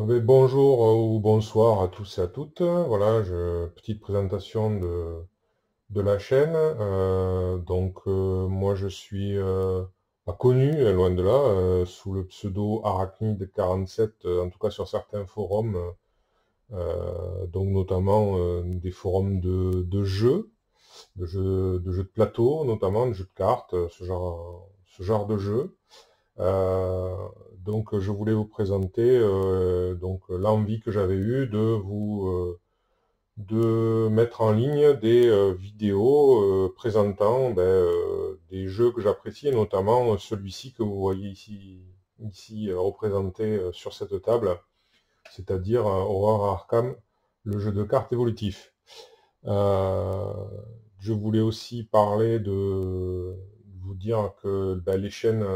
Bonjour ou bonsoir à tous et à toutes. Voilà, petite présentation de la chaîne. Moi je suis pas connu, loin de là, sous le pseudo Arachnid47, en tout cas sur certains forums, donc notamment des forums de jeux, de jeux de plateau, notamment de jeux de cartes, ce genre de jeu. Euh, je voulais vous présenter l'envie que j'avais eue de mettre en ligne des vidéos présentant des jeux que j'apprécie, et notamment celui-ci que vous voyez ici représenté sur cette table, c'est-à-dire Aurora Arkham, le jeu de cartes évolutif. Euh, je voulais aussi parler de vous dire que les chaînes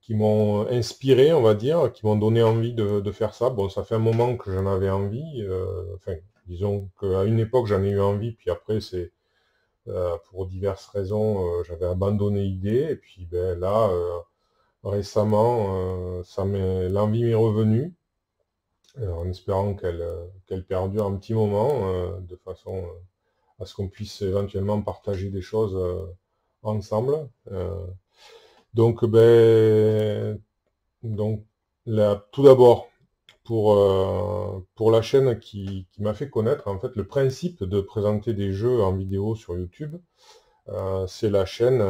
qui m'ont inspiré, on va dire, qui m'ont donné envie de faire ça. Bon, ça fait un moment que j'en avais envie. Enfin, disons qu'à une époque, j'en ai eu envie, puis après, c'est pour diverses raisons, j'avais abandonné l'idée. Et puis, là, récemment, l'envie m'est revenue, en espérant qu'elle perdure un petit moment, de façon à ce qu'on puisse éventuellement partager des choses ensemble. Donc, ben, Donc, tout d'abord, pour la chaîne qui m'a fait connaître, en fait, le principe de présenter des jeux en vidéo sur YouTube, c'est la chaîne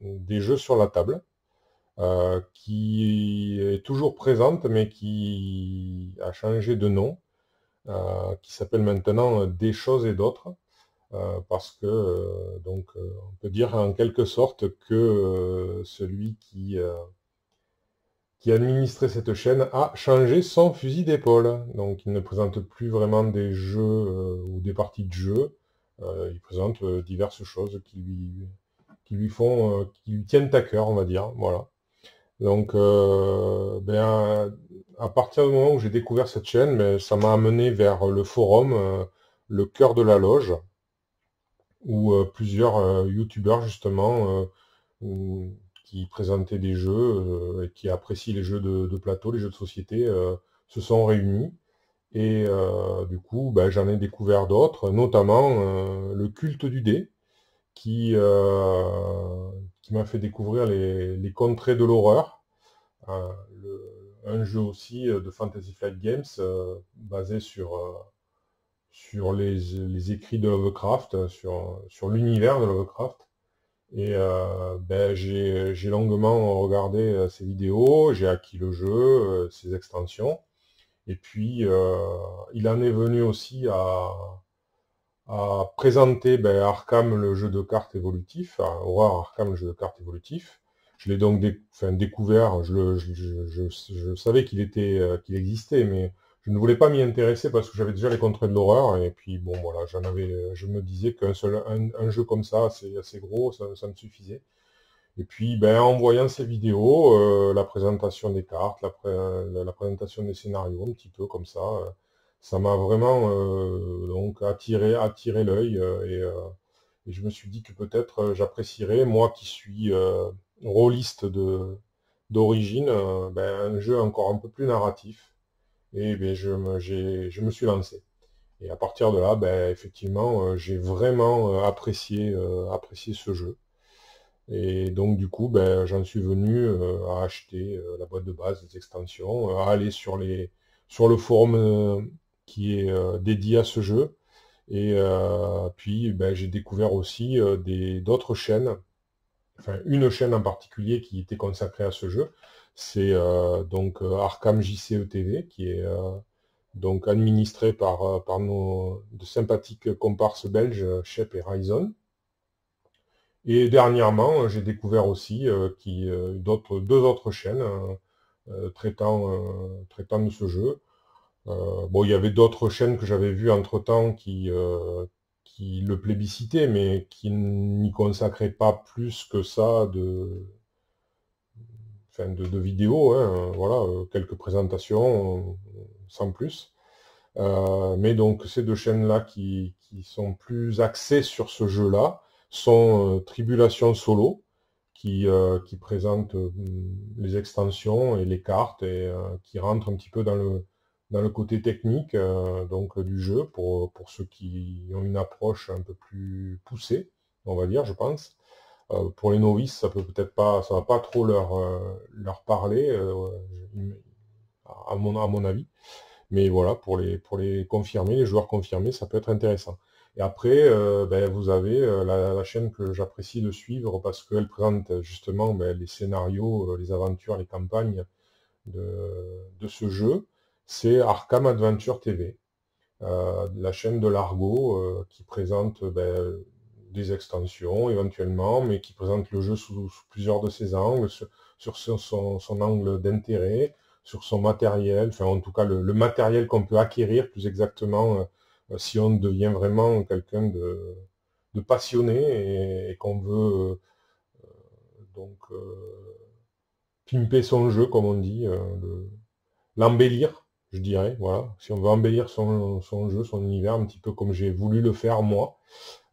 des jeux sur la table, qui est toujours présente, mais qui a changé de nom, qui s'appelle maintenant Des choses et d'autres, parce que, on peut dire en quelque sorte que celui qui administrait cette chaîne a changé son fusil d'épaule. Donc il ne présente plus vraiment des jeux ou des parties de jeux. Il présente diverses choses qui lui tiennent à cœur, on va dire. Voilà. Donc à partir du moment où j'ai découvert cette chaîne, ça m'a amené vers le forum, le cœur de la loge, où plusieurs youtubeurs justement qui présentaient des jeux et qui apprécient les jeux de plateau, les jeux de société, se sont réunis. Et du coup, j'en ai découvert d'autres, notamment le culte du dé, qui m'a fait découvrir les contrées de l'horreur, euh, un jeu aussi de Fantasy Flight Games basé sur les écrits de Lovecraft, sur l'univers de Lovecraft. Et j'ai longuement regardé ces vidéos, j'ai acquis le jeu, ses extensions. Et puis, il en est venu aussi à présenter Arkham, le jeu de cartes évolutif, Horror Arkham, le jeu de cartes évolutif. Je l'ai donc découvert, je savais qu'il existait, mais je ne voulais pas m'y intéresser parce que j'avais déjà les contrées de l'horreur, et puis bon voilà, je me disais un jeu comme ça, c'est assez gros, ça me suffisait. Et puis en voyant ces vidéos, la présentation des cartes, la présentation des scénarios, un petit peu comme ça m'a vraiment donc attiré l'œil, et je me suis dit que peut-être j'apprécierais, moi qui suis rôliste d'origine, un jeu encore un peu plus narratif. Et je me suis lancé. Et à partir de là, effectivement, j'ai vraiment apprécié ce jeu. Et donc du coup, j'en suis venu à acheter la boîte de base, des extensions, à aller sur le forum qui est dédié à ce jeu. Et puis j'ai découvert aussi d'autres chaînes, enfin une chaîne en particulier qui était consacrée à ce jeu. C'est Arkham JCE TV, qui est donc administré par nos de sympathiques comparses belges, Shep et Ryzen. Et dernièrement, j'ai découvert aussi deux autres chaînes traitant de ce jeu. Bon, il y avait d'autres chaînes que j'avais vues entre-temps qui le plébiscitaient, mais qui n'y consacraient pas plus que ça de vidéos, hein, voilà, quelques présentations, sans plus. Mais donc ces deux chaînes-là qui sont plus axées sur ce jeu-là sont Tribulation Solo, qui présente les extensions et les cartes et qui rentre un petit peu dans le côté technique donc du jeu pour ceux qui ont une approche un peu plus poussée, on va dire, je pense. Pour les novices, ça peut-être pas, ça va pas trop leur parler, à mon avis. Mais voilà, pour les confirmés, les joueurs confirmés, ça peut être intéressant. Et après, ben, vous avez la chaîne que j'apprécie de suivre parce qu'elle présente justement ben, les scénarios, les aventures, les campagnes de ce jeu. C'est Arkham Adventure TV, la chaîne de l'Argo qui présente ben, des extensions éventuellement, mais qui présente le jeu sous plusieurs de ses angles, sur son angle d'intérêt, sur son matériel, enfin en tout cas le matériel qu'on peut acquérir plus exactement si on devient vraiment quelqu'un de passionné et qu'on veut donc pimper son jeu, comme on dit, l'embellir, je dirais, voilà. Si on veut embellir son jeu, son univers, un petit peu comme j'ai voulu le faire moi.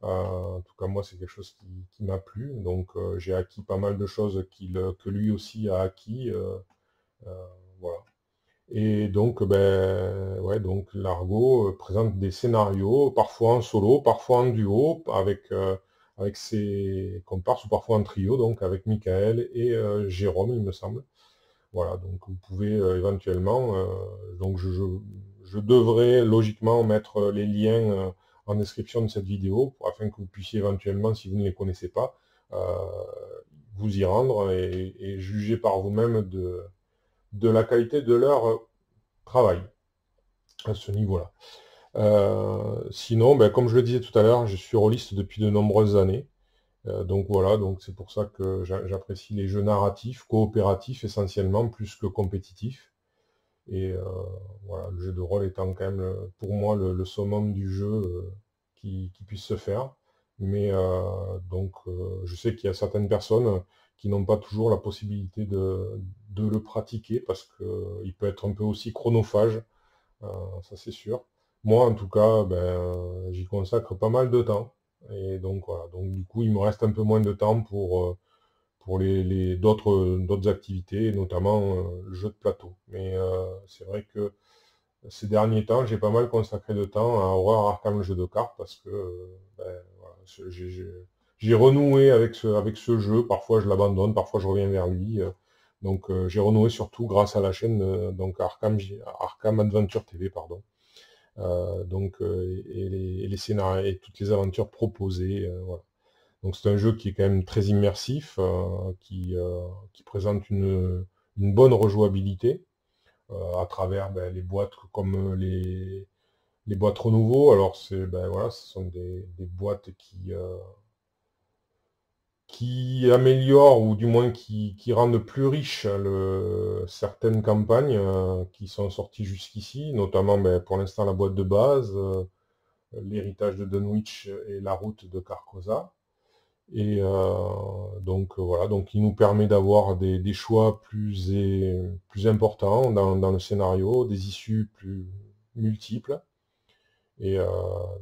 En tout cas, moi, c'est quelque chose qui m'a plu. Donc, j'ai acquis pas mal de choses que lui aussi a acquis. Voilà. Et donc, ben, ouais, donc l'Argo présente des scénarios, parfois en solo, parfois en duo, avec ses comparses, ou parfois en trio, donc avec Michael et Jérôme, il me semble. Voilà, donc vous pouvez éventuellement, donc je devrais logiquement mettre les liens en description de cette vidéo, afin que vous puissiez éventuellement, si vous ne les connaissez pas, euh, vous y rendre et juger par vous-même de la qualité de leur travail à ce niveau-là. Sinon, ben, comme je le disais tout à l'heure, je suis rôliste depuis de nombreuses années. Donc voilà, donc c'est pour ça que j'apprécie les jeux narratifs, coopératifs essentiellement, plus que compétitifs. Et voilà, le jeu de rôle étant quand même pour moi le summum du jeu qui puisse se faire. Mais donc je sais qu'il y a certaines personnes qui n'ont pas toujours la possibilité de le pratiquer parce qu'il peut être un peu aussi chronophage, ça c'est sûr. Moi en tout cas, ben, j'y consacre pas mal de temps. Et donc voilà, donc du coup il me reste un peu moins de temps pour d'autres activités, notamment le jeu de plateau. Mais c'est vrai que ces derniers temps, j'ai pas mal consacré de temps à Horror Arkham, le jeu de cartes, parce que ben, voilà, j'ai renoué avec ce jeu. Parfois je l'abandonne, parfois je reviens vers lui. Donc j'ai renoué surtout grâce à la chaîne donc Arkham Adventure TV, pardon. Et les scénarios et toutes les aventures proposées, voilà. Donc c'est un jeu qui est quand même très immersif, qui présente une bonne rejouabilité à travers ben, les boîtes comme les boîtes renouveau. Alors c'est ben, voilà, ce sont des boîtes qui améliorent ou du moins qui rendent plus riche certaines campagnes qui sont sorties jusqu'ici, notamment ben, pour l'instant la boîte de base, l'héritage de Dunwich et la route de Carcosa. Et donc voilà, donc il nous permet d'avoir des choix plus importants dans le scénario, des issues plus multiples. Et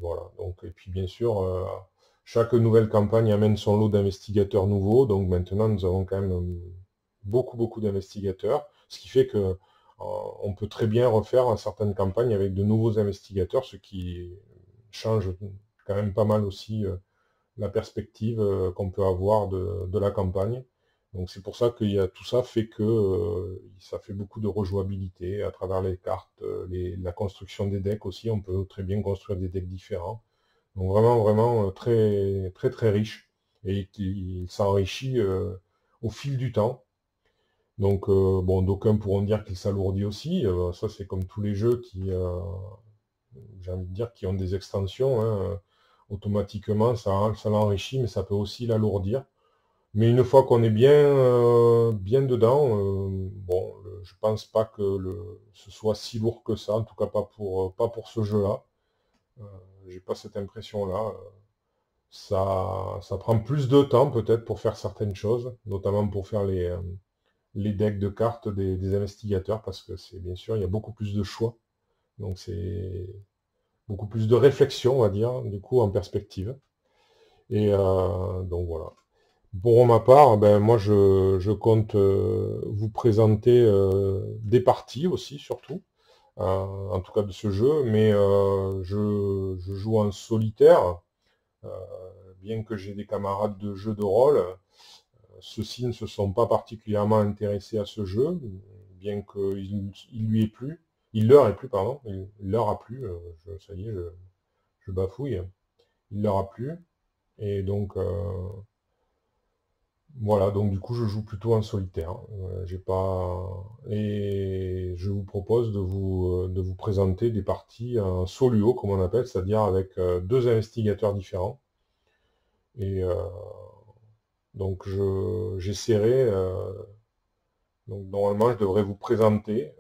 voilà, donc et puis bien sûr, chaque nouvelle campagne amène son lot d'investigateurs nouveaux. Donc maintenant nous avons quand même beaucoup d'investigateurs, ce qui fait que on peut très bien refaire certaines campagnes avec de nouveaux investigateurs, ce qui change quand même pas mal aussi la perspective qu'on peut avoir de la campagne. Donc c'est pour ça qu'il y a tout ça fait que ça fait beaucoup de rejouabilité à travers les cartes, la construction des decks aussi. On peut très bien construire des decks différents. Donc vraiment très riche et qui s'enrichit au fil du temps. Donc bon, d'aucuns pourront dire qu'il s'alourdit aussi. Ça c'est comme tous les jeux qui j'ai envie de dire, qui ont des extensions, hein, automatiquement, ça l'enrichit, mais ça peut aussi l'alourdir. Mais une fois qu'on est bien dedans, bon, je pense pas que ce soit si lourd que ça, en tout cas pas pour ce jeu-là. Euh, j'ai pas cette impression-là. Ça prend plus de temps peut-être pour faire certaines choses, notamment pour faire les decks de cartes des investigateurs, parce que c'est bien sûr, il y a beaucoup plus de choix. Donc c'est beaucoup plus de réflexion, on va dire, du coup, en perspective. Et donc voilà. Pour ma part, ben, moi je compte vous présenter des parties aussi, surtout, en tout cas de ce jeu, mais je joue en solitaire, euh, bien que j'ai des camarades de jeu de rôle. Ceux-ci ne se sont pas particulièrement intéressés à ce jeu, bien qu'il lui ait plu, il leur ait plu, pardon, il leur a plu, ça y est, je bafouille, il leur a plu, et donc voilà, donc du coup je joue plutôt en solitaire. J'ai pas et je vous propose de vous présenter des parties en soluo, comme on appelle, c'est-à-dire avec deux investigateurs différents. Et donc j'essaierai. Donc normalement je devrais vous présenter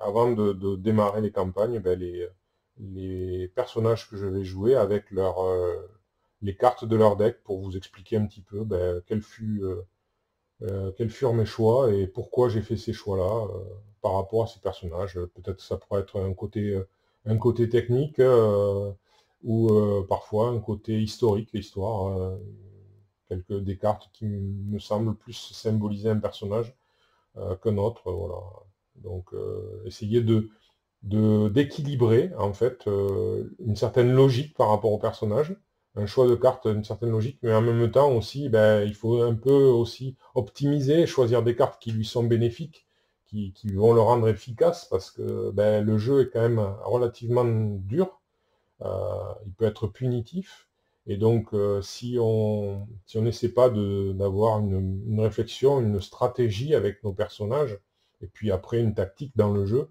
avant de démarrer les campagnes, ben, les personnages que je vais jouer avec les cartes de leur deck pour vous expliquer un petit peu ben, quels furent mes choix et pourquoi j'ai fait ces choix-là par rapport à ces personnages. Peut-être que ça pourrait être un côté technique ou parfois un côté historique, l'histoire. Des cartes qui me semblent plus symboliser un personnage qu'un autre. Voilà. Donc essayer d'équilibrer en fait une certaine logique par rapport au personnage, un choix de carte, une certaine logique, mais en même temps aussi, ben, il faut un peu aussi optimiser, choisir des cartes qui lui sont bénéfiques, qui vont le rendre efficace, parce que ben, le jeu est quand même relativement dur, il peut être punitif, et donc si on n'essaie pas d'avoir une réflexion, une stratégie avec nos personnages, et puis après une tactique dans le jeu,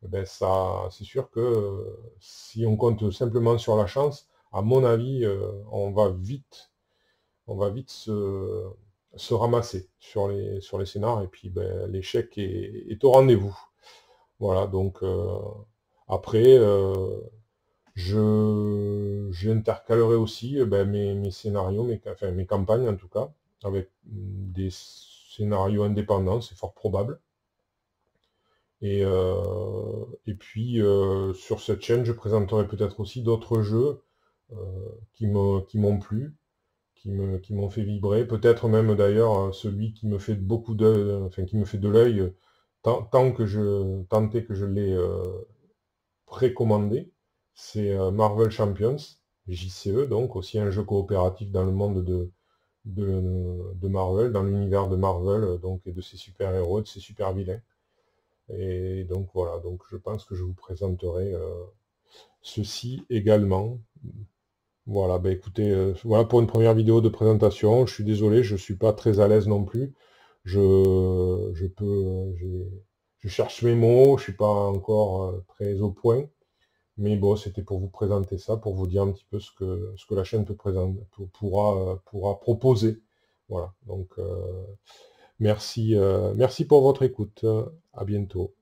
eh ben ça, c'est sûr que si on compte simplement sur la chance, à mon avis, on va vite se ramasser sur les scénars, et puis ben, l'échec est au rendez-vous. Voilà, donc après, j'intercalerai aussi ben, mes scénarios, enfin mes campagnes en tout cas, avec des scénarios indépendants, c'est fort probable. Et puis sur cette chaîne, je présenterai peut-être aussi d'autres jeux euh, qui m'ont plu, qui m'ont fait vibrer. Peut-être même d'ailleurs celui qui me fait beaucoup enfin qui me fait de l'œil tant que je l'ai précommandé, c'est Marvel Champions, JCE, donc aussi un jeu coopératif dans le monde de Marvel, dans l'univers de Marvel, donc et de ses super-héros, de ses super-vilains. Et donc voilà, donc je pense que je vous présenterai ceci également. Voilà, bah écoutez, voilà pour une première vidéo de présentation. Je suis désolé, je suis pas très à l'aise non plus. Je peux, je cherche mes mots, je suis pas encore très au point. Mais bon, c'était pour vous présenter ça, pour vous dire un petit peu ce que la chaîne peut présenter, pourra proposer. Voilà, donc merci pour votre écoute. À bientôt.